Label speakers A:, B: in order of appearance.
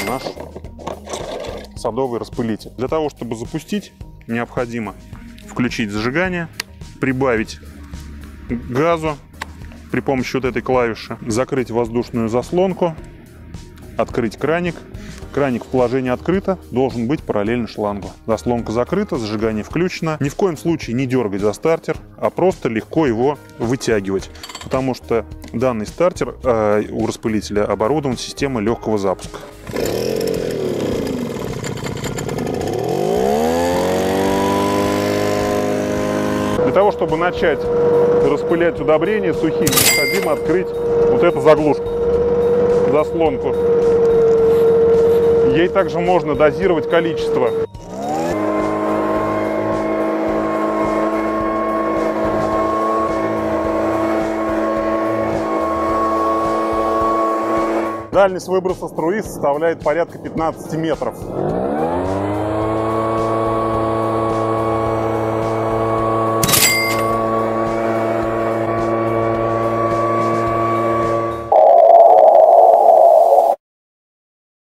A: наш садовый распылитель. Для того, чтобы запустить, необходимо включить зажигание, прибавить газу при помощи вот этой клавиши, закрыть воздушную заслонку, открыть краник. Краник в положении открыто, должен быть параллельно шлангу. Заслонка закрыта, зажигание включено. Ни в коем случае не дергать за стартер, а просто легко его вытягивать, потому что данный стартер у распылителя оборудован системой легкого запуска. Для того, чтобы начать распылять удобрения сухие, необходимо открыть вот эту заглушку, заслонку. Ей также можно дозировать количество. Дальность выброса струи составляет порядка 15 метров.